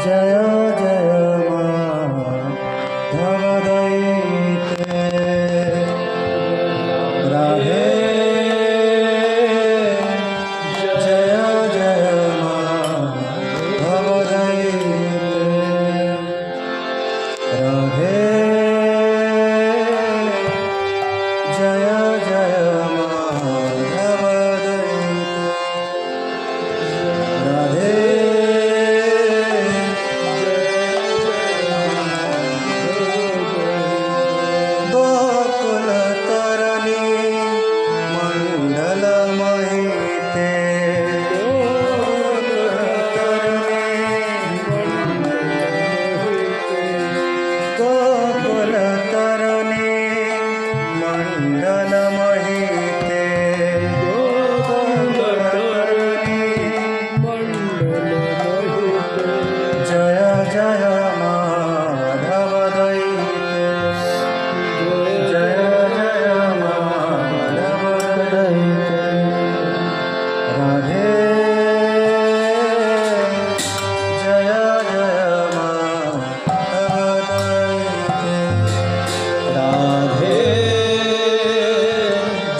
जय जय माधव दैते राधे जय जय माधव दैते राधे जय जय माधव दैते राधे गोकुल तरणी मंडल महिते गोकुल तरणी मंडल महिते जय जय माधव दैते जय जय माधव दैते राधे जय जय माधव दैते राधे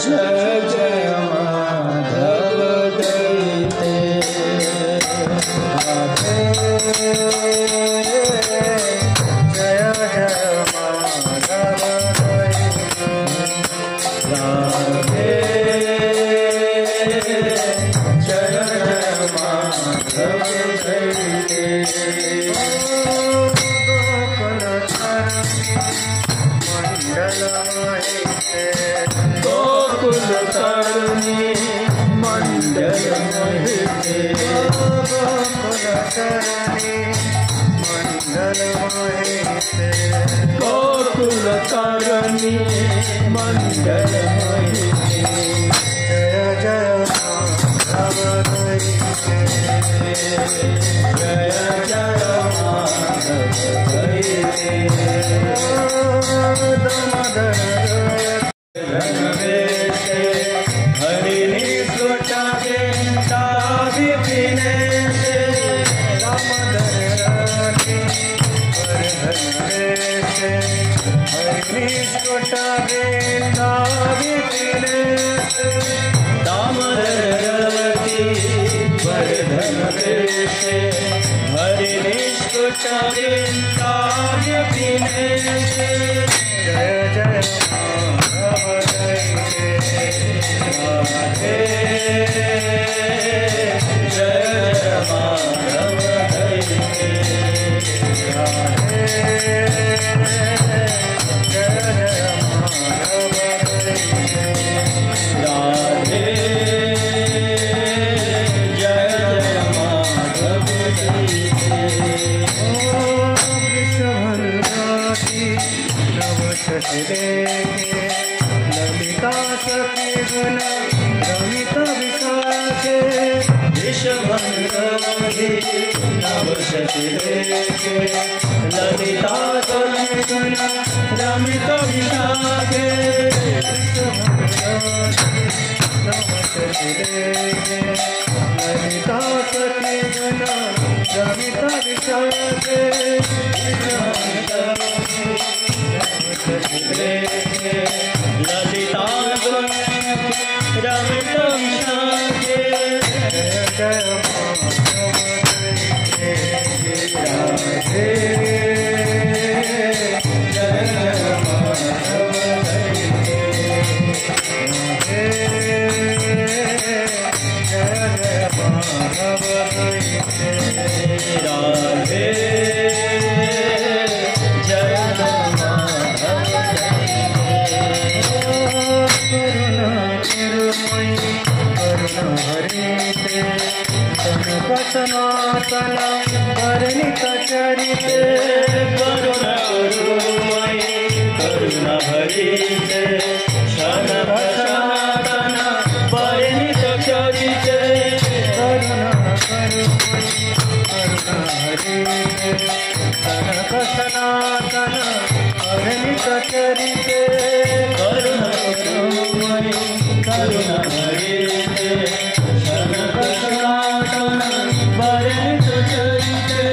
जय जय माधव दैते राधे जय जय माधव दैते राधे जय जय माधव दैते गोकुल तरणी मंडल महिते गोकुल तरणी मंडल महिते गोकुल तरणी मंडल महिते जय जय माधव दैते जय जय माधव दैते दामोदर हरिणी सुटावे तावी पीने से दामोदर रानी वर्धन से हरिणी सुटावे तावी पीने से दामोदर रानी वर्धन से हरिणी सुटावे तावी पीने से जय जय माधव दैते राधे जय जय माधव दैते राधे जय जय माधव दैते राधे जय जय माधव दैते ओ वृषभंगाती नव शशिरे ललिता सखी गुण रमिता विशाखे विषभंगी नव शशिरे ललिता सखी गुण रमिता विशाखे नव शशिरे ललिता सखी गुण रमिता विशाखे ललिता रमित विशाखे जय जय माधव दैते राधे जय जय माधव दैते राधे जय जय माधव दैते राधे जय जय माधव करुणा चिन्मयी करुणा हरिते कनक सनातन वर्णित चरिते करुणा गुरुमयी करुणा हरिते कनक सनातन वर्णित चरिते करुणा गुरुमयी करुणा हरिते कनक सनातन वर्णित चरिते करुणा गुरुमयी करुणा हरिते कनक सनातन वर्णित चरिते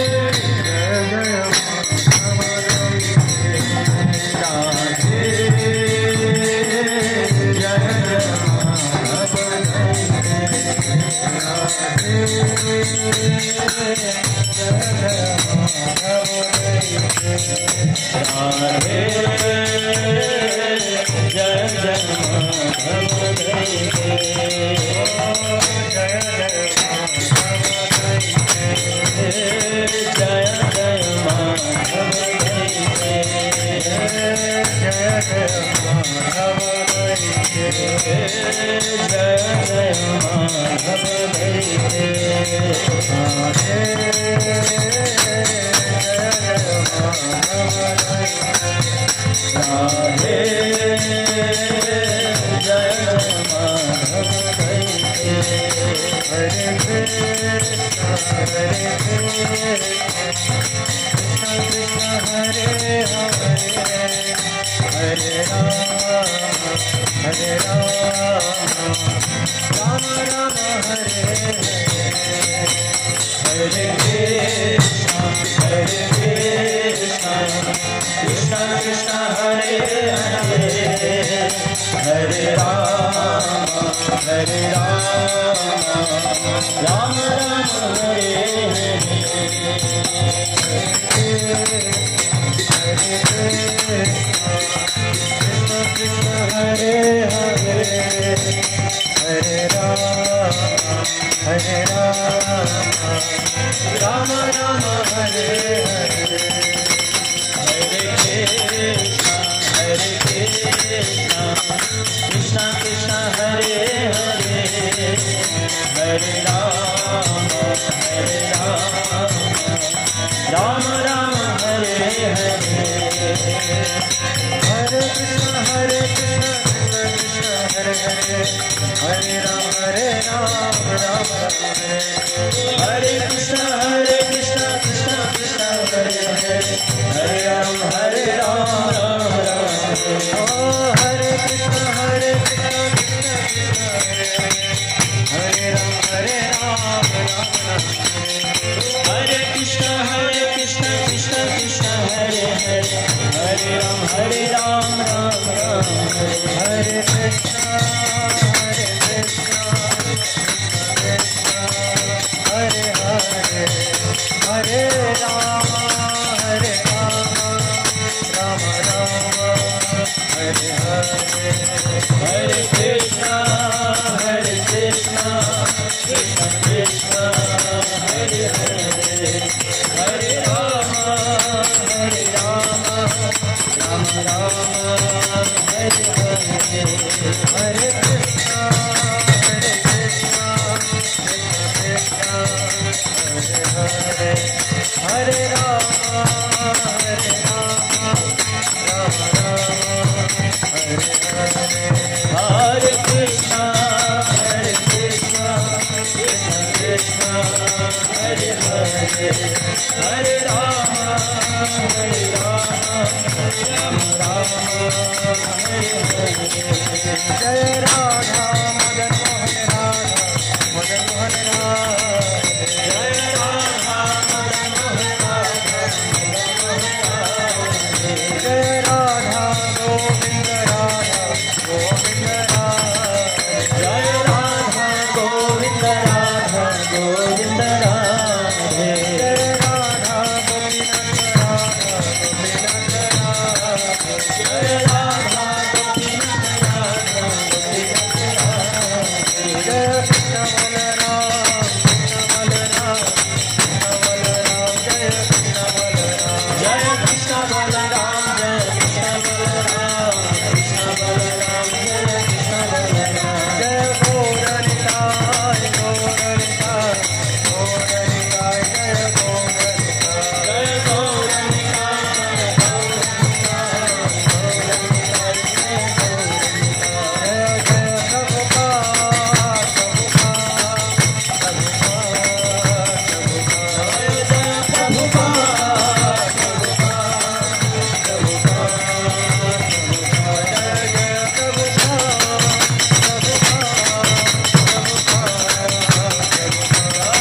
जय राधा मदन मोहन